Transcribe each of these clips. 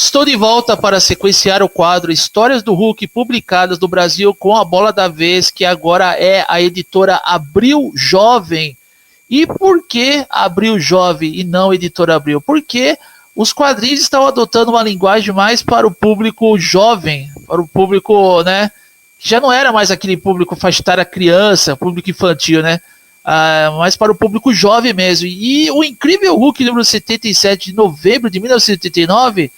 Estou de volta para sequenciar o quadro Histórias do Hulk publicadas no Brasil com a bola da vez, que agora é a editora Abril Jovem. E por que Abril Jovem e não Editora Abril? Porque os quadrinhos estão adotando uma linguagem mais para o público jovem, para o público, né, que já não era mais aquele público faixa etária criança, público infantil, né? Mas para o público jovem mesmo. E o Incrível Hulk número 77 de novembro de 1989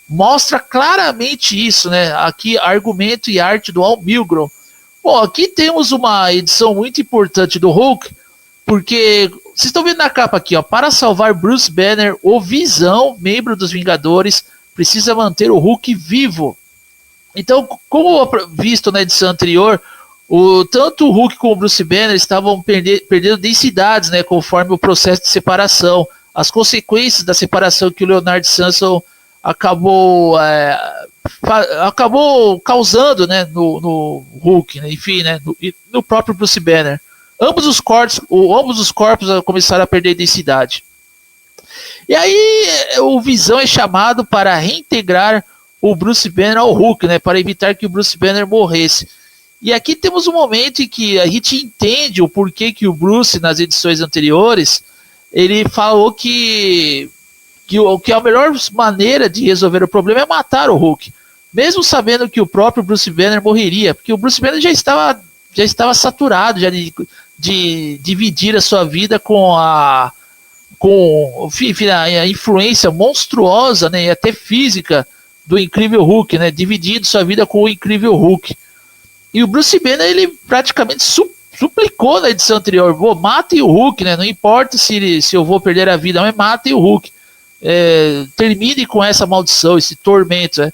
mostra claramente isso, né? Aqui, argumento e arte do Al Milgrom. Bom, aqui temos uma edição muito importante do Hulk, porque vocês estão vendo na capa aqui, ó, para salvar Bruce Banner, o Visão, membro dos Vingadores, precisa manter o Hulk vivo. Então, como visto na edição anterior, tanto o Hulk como o Bruce Banner estavam perdendo densidades, né, conforme o processo de separação, as consequências da separação que o Leonard Samson acabou causando, né, no Hulk, né, enfim, né, no próprio Bruce Banner. Ambos os corpos começaram a perder densidade. E aí o Visão é chamado para reintegrar o Bruce Banner ao Hulk, né, para evitar que o Bruce Banner morresse. E aqui temos um momento em que a gente entende o porquê que o Bruce, nas edições anteriores, ele falou que a melhor maneira de resolver o problema é matar o Hulk, mesmo sabendo que o próprio Bruce Banner morreria, porque o Bruce Banner já estava saturado já de dividir a sua vida com a influência monstruosa, né, e até física do Incrível Hulk, né, dividindo sua vida com o Incrível Hulk. E o Bruce Banner, ele praticamente suplicou na edição anterior: matem o Hulk, né, não importa se eu vou perder a vida, mas matem o Hulk. Termine com essa maldição, esse tormento, né?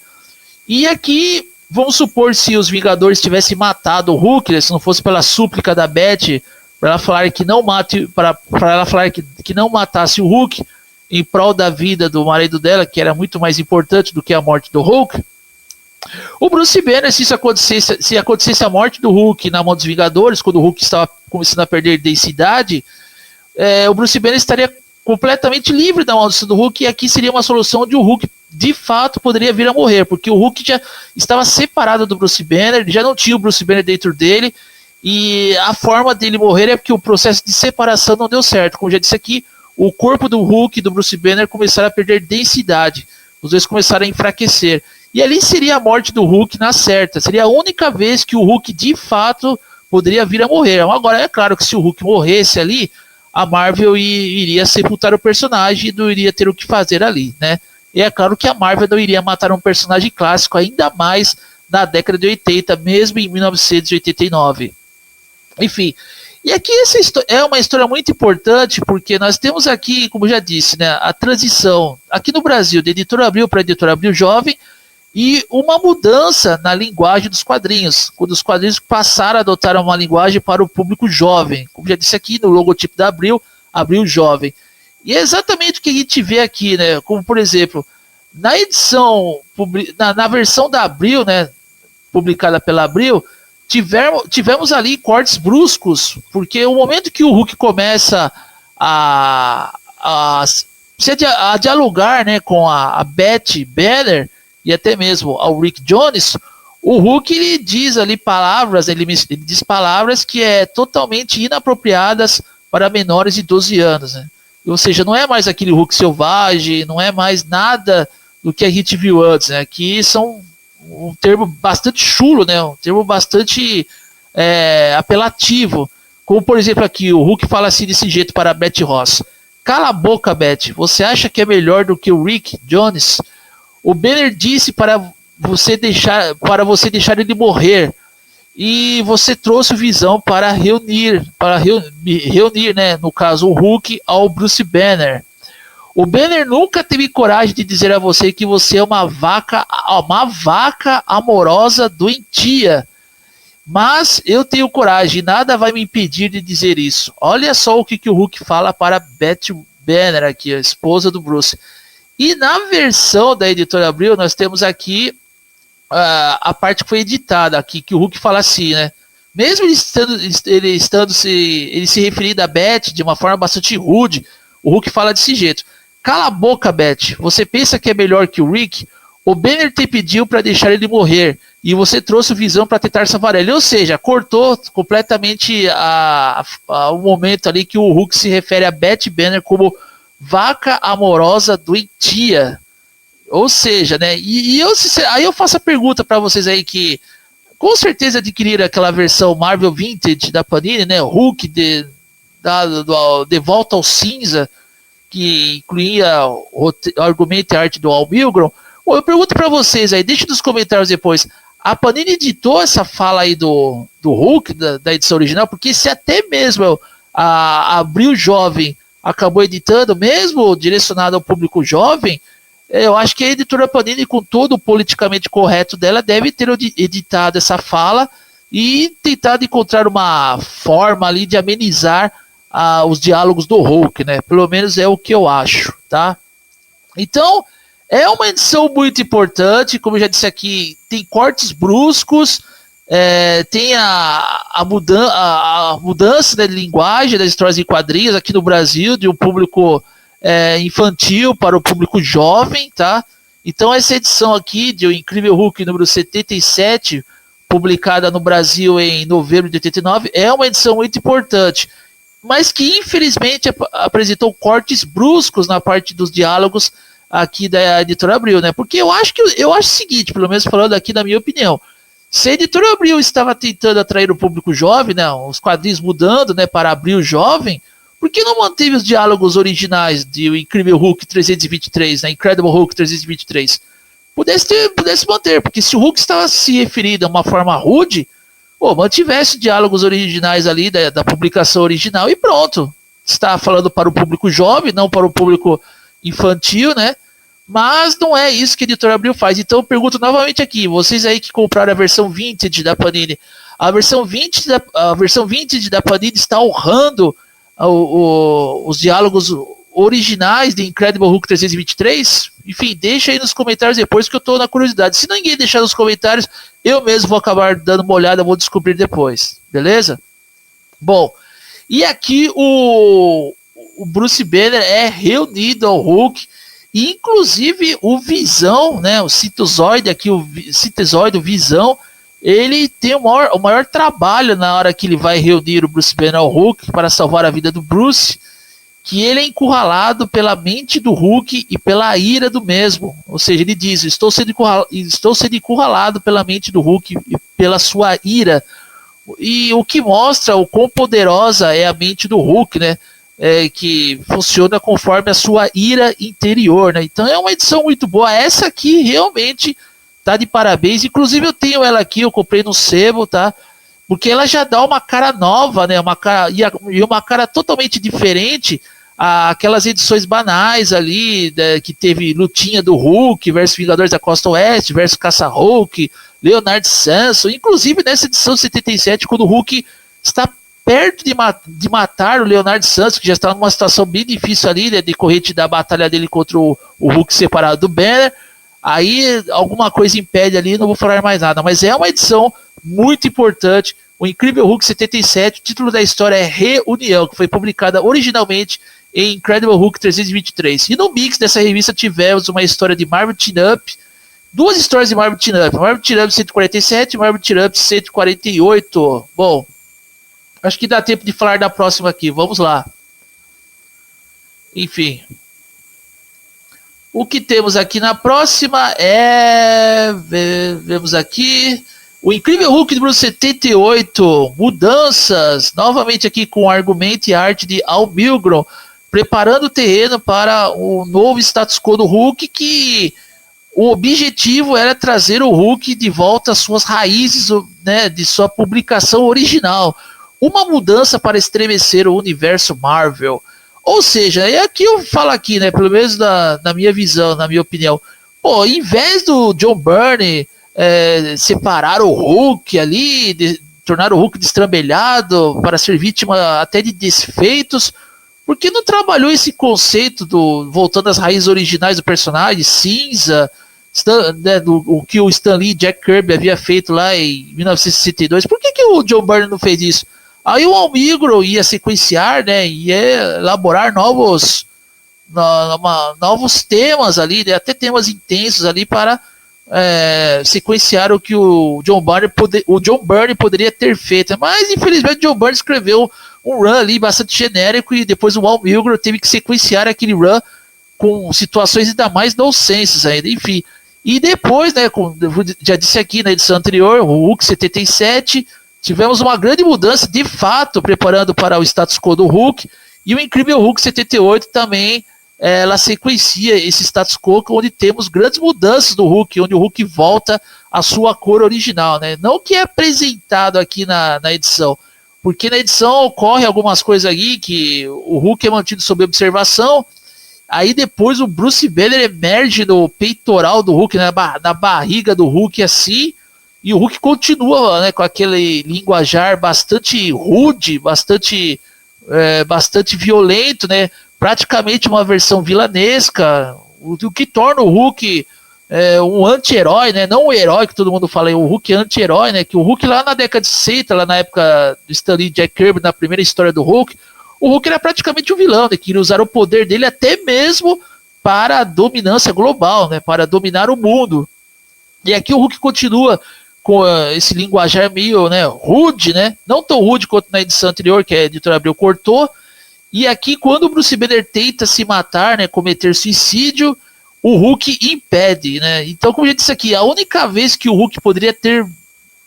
E aqui, vamos supor, se os Vingadores tivessem matado o Hulk, né, se não fosse pela súplica da Beth, para ela falar que não que não matasse o Hulk em prol da vida do marido dela, que era muito mais importante do que a morte do Hulk. O Bruce Banner, se acontecesse a morte do Hulk na mão dos Vingadores, quando o Hulk estava começando a perder densidade, o Bruce Banner estaria completamente livre da maldição do Hulk, e aqui seria uma solução onde o Hulk de fato poderia vir a morrer, porque o Hulk já estava separado do Bruce Banner, já não tinha o Bruce Banner dentro dele, e a forma dele morrer é porque o processo de separação não deu certo. Como já disse aqui, o corpo do Hulk e do Bruce Banner começaram a perder densidade, os dois começaram a enfraquecer, e ali seria a morte do Hulk na certa, seria a única vez que o Hulk de fato poderia vir a morrer. Agora é claro que se o Hulk morresse ali, a Marvel iria sepultar o personagem e não iria ter o que fazer ali, né? E é claro que a Marvel não iria matar um personagem clássico, ainda mais na década de 80, mesmo em 1989. Enfim, e aqui essa é uma história muito importante, porque nós temos aqui, como já disse, né, a transição aqui no Brasil, de Editora Abril para Editora Abril Jovem, e uma mudança na linguagem dos quadrinhos, quando os quadrinhos passaram a adotar uma linguagem para o público jovem, como já disse aqui no logotipo da Abril, Abril Jovem. E é exatamente o que a gente vê aqui, né? Como, por exemplo, na edição, na versão da Abril, né, publicada pela Abril, tivemos ali cortes bruscos, porque o momento que o Hulk começa a dialogar, né, com a Beth Banner, e até mesmo ao Rick Jones, o Hulk ele diz ali palavras, ele diz palavras que é totalmente inapropriadas para menores de 12 anos, né? Ou seja, não é mais aquele Hulk selvagem, não é mais nada do que a gente viu antes, né? Aqui são um termo bastante chulo, né? Um termo bastante apelativo. Como, por exemplo, aqui, o Hulk fala assim desse jeito para a Beth Ross: cala a boca, Beth, você acha que é melhor do que o Rick Jones? O Banner disse para você deixar ele morrer, e você trouxe o Visão para reunir, né, no caso o Hulk ao Bruce Banner. O Banner nunca teve coragem de dizer a você que você é uma vaca amorosa doentia, mas eu tenho coragem, nada vai me impedir de dizer isso. Olha só o que o Hulk fala para Beth Banner aqui, a esposa do Bruce. E na versão da Editora Abril, nós temos aqui a parte que foi editada aqui, que o Hulk fala assim, né? Mesmo ele se referindo a Beth de uma forma bastante rude, o Hulk fala desse jeito: cala a boca, Beth, você pensa que é melhor que o Rick? O Banner te pediu para deixar ele morrer e você trouxe o Visão para tentar salvar ele. Ou seja, cortou completamente o momento ali que o Hulk se refere a Beth Banner como vaca amorosa doentia. Ou seja, né? Aí eu faço a pergunta para vocês aí que com certeza adquiriram aquela versão Marvel Vintage da Panini, né? Hulk de volta ao cinza, que incluía o argumento e arte do Al Milgrom. Bom, eu pergunto para vocês aí, deixe nos comentários depois. A Panini editou essa fala aí do Hulk, da edição original, porque se até mesmo a Abril Jovem acabou editando, mesmo direcionado ao público jovem, eu acho que a editora Panini, com todo o politicamente correto dela, deve ter editado essa fala e tentado encontrar uma forma ali de amenizar os diálogos do Hulk, né? Pelo menos é o que eu acho, tá? Então, é uma edição muito importante, como eu já disse aqui, tem cortes bruscos, tem a mudança da linguagem das histórias em quadrinhos aqui no Brasil, de um público infantil para o público jovem, tá? Então essa edição aqui, de O Incrível Hulk número 77, publicada no Brasil em novembro de 89, é uma edição muito importante, mas que infelizmente apresentou cortes bruscos na parte dos diálogos aqui da editora Abril, né? Porque eu acho o seguinte, pelo menos falando aqui na minha opinião, se a editora Abril estava tentando atrair o público jovem, né, os quadrinhos mudando, né, para Abril jovem, por que não manteve os diálogos originais de O Incrível Hulk 323, né, Incredible Hulk 323? Pudesse manter, porque se o Hulk estava se referindo a uma forma rude, mantivesse diálogos originais ali da publicação original e pronto. Está falando para o público jovem, não para o público infantil, né? Mas não é isso que a editora Abril faz. Então eu pergunto novamente aqui, vocês aí que compraram a versão vintage da Panini, a versão vintage da Panini está honrando os diálogos originais de Incredible Hulk 323? Enfim, deixa aí nos comentários depois que eu estou na curiosidade. Se ninguém deixar nos comentários, eu mesmo vou acabar dando uma olhada, vou descobrir depois, beleza? Bom, e aqui o Bruce Banner é reunido ao Hulk, e inclusive o Visão, né, o Citozoide aqui, o Citozoide, o Visão, ele tem o maior trabalho na hora que ele vai reunir o Bruce Banner ao Hulk para salvar a vida do Bruce, que ele é encurralado pela mente do Hulk e pela ira do mesmo. Ou seja, ele diz, estou sendo encurralado pela mente do Hulk e pela sua ira. E o que mostra o quão poderosa é a mente do Hulk, né? Que funciona conforme a sua ira interior, né? Então é uma edição muito boa. Essa aqui realmente tá de parabéns. Inclusive eu tenho ela aqui, eu comprei no sebo, tá? Porque ela já dá uma cara nova, né? Uma cara totalmente diferente àquelas edições banais ali, né? Que teve lutinha do Hulk versus Vingadores da Costa Oeste versus Caça-Hulk, Leonard Sanson. Inclusive nessa edição 77, quando o Hulk está perto de matar o Leonard Santos, que já está numa situação bem difícil ali, né, decorrente da batalha dele contra o Hulk separado do Banner, aí alguma coisa impede ali, não vou falar mais nada, mas é uma edição muito importante, o Incrível Hulk 77, o título da história é Reunião, que foi publicada originalmente em Incredible Hulk 323, e no mix dessa revista tivemos uma história de Marvel Team Up, duas histórias de Marvel Team Up, Marvel Team Up 147 e Marvel Team Up 148, bom, acho que dá tempo de falar da próxima aqui. Vamos lá. Enfim. O que temos aqui na próxima é... Vemos aqui... O Incrível Hulk número 78. Mudanças. Novamente aqui com argumento e arte de Al Milgrom. Preparando o terreno para o novo status quo do Hulk, que o objetivo era trazer o Hulk de volta às suas raízes, né, de sua publicação original. Uma mudança para estremecer o universo Marvel. Ou seja, é aqui eu falo aqui, né? Pelo menos na minha visão, na minha opinião. Pô, em vez do John Byrne separar o Hulk ali, tornar o Hulk destrambelhado para ser vítima até de desfeitos, por que não trabalhou esse conceito voltando às raízes originais do personagem, cinza, o que o Stan Lee e Jack Kirby havia feito lá em 1962? Por que o John Byrne não fez isso? Aí o Al Milgrom ia sequenciar, né, ia elaborar novos novos temas ali, né, até temas intensos ali para sequenciar o que o John Byrne poderia ter feito. Mas infelizmente o John Byrne escreveu um run ali bastante genérico e depois o Al Milgrom teve que sequenciar aquele run com situações ainda mais nonsenses ainda, enfim. E depois, né, como eu já disse aqui na edição anterior, o Hulk 77, tivemos uma grande mudança de fato, preparando para o status quo do Hulk, e o incrível Hulk 78 também, ela sequencia esse status quo, onde temos grandes mudanças do Hulk, onde o Hulk volta à sua cor original, né? Não que é apresentado aqui na edição, porque na edição ocorre algumas coisas aí, que o Hulk é mantido sob observação. Aí depois o Bruce Banner emerge no peitoral do Hulk, né, na barriga do Hulk assim, e o Hulk continua, né, com aquele linguajar bastante rude, bastante violento, né, praticamente uma versão vilanesca, o que torna o Hulk um anti-herói, né, não o herói que todo mundo fala, o Hulk é anti-herói, né, que o Hulk lá na década de 60, lá na época do Stan Lee e Jack Kirby, na primeira história do Hulk, o Hulk era praticamente um vilão, né, que queria usar o poder dele até mesmo para a dominância global, né, para dominar o mundo. E aqui o Hulk continua com esse linguajar meio, né, rude, né, não tão rude quanto na edição anterior, que a editora Abril cortou. E aqui, quando o Bruce Banner tenta se matar, né, cometer suicídio, o Hulk impede, né. Então, como eu disse aqui, a única vez que o Hulk poderia ter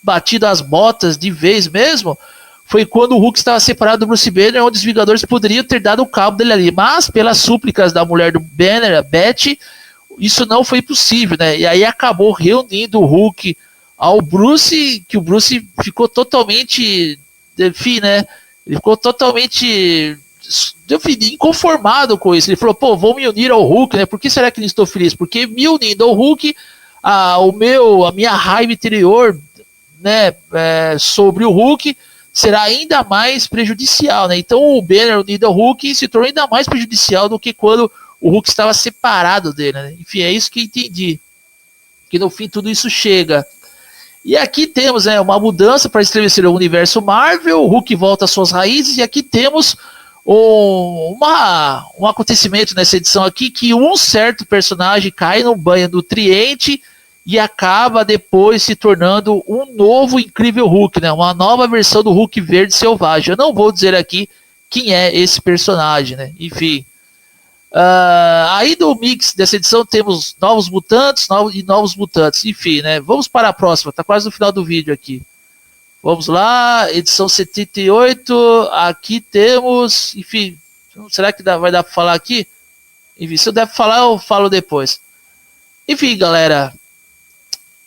batido as botas de vez mesmo foi quando o Hulk estava separado do Bruce Banner, onde os Vingadores poderiam ter dado o cabo dele ali. Mas, pelas súplicas da mulher do Banner, a Betty, isso não foi possível, né? E aí acabou reunindo o Hulk ao Bruce, que o Bruce ficou totalmente, enfim, né? Ele ficou totalmente, enfim, inconformado com isso. Ele falou, pô, vou me unir ao Hulk, né? Por que será que não estou feliz? Porque me unindo ao Hulk, a minha raiva interior, né, sobre o Hulk será ainda mais prejudicial, né? Então o Banner unido ao Hulk se tornou ainda mais prejudicial do que quando o Hulk estava separado dele, né? Enfim, é isso que entendi. Que no fim tudo isso chega. E aqui temos, né, uma mudança para estabelecer o universo Marvel, o Hulk volta às suas raízes, e aqui temos um acontecimento nessa edição aqui, que um certo personagem cai no banho nutriente e acaba depois se tornando um novo incrível Hulk, né? Uma nova versão do Hulk verde selvagem. Eu não vou dizer aqui quem é esse personagem, né? Enfim. Aí do mix dessa edição temos novos mutantes e novos mutantes. Enfim, né? Vamos para a próxima. Tá quase no final do vídeo aqui. Vamos lá, edição 78. Aqui temos, enfim, será que vai dar para falar aqui? Enfim, se eu der para falar, eu falo depois. Enfim, galera.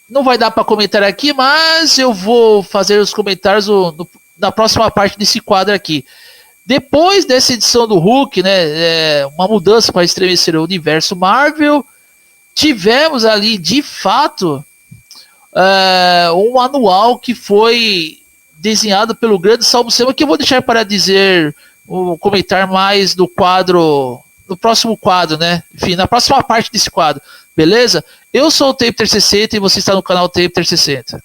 Não vai dar para comentar aqui, mas eu vou fazer os comentários na próxima parte desse quadro aqui. Depois dessa edição do Hulk, né, uma mudança para estremecer o universo Marvel, tivemos ali, de fato, um anual que foi desenhado pelo grande Salmo Sema, que eu vou deixar para dizer, comentar mais no quadro, no próximo quadro, né? Enfim, na próxima parte desse quadro. Beleza? Eu sou o Tape 360 e você está no canal Tape 360.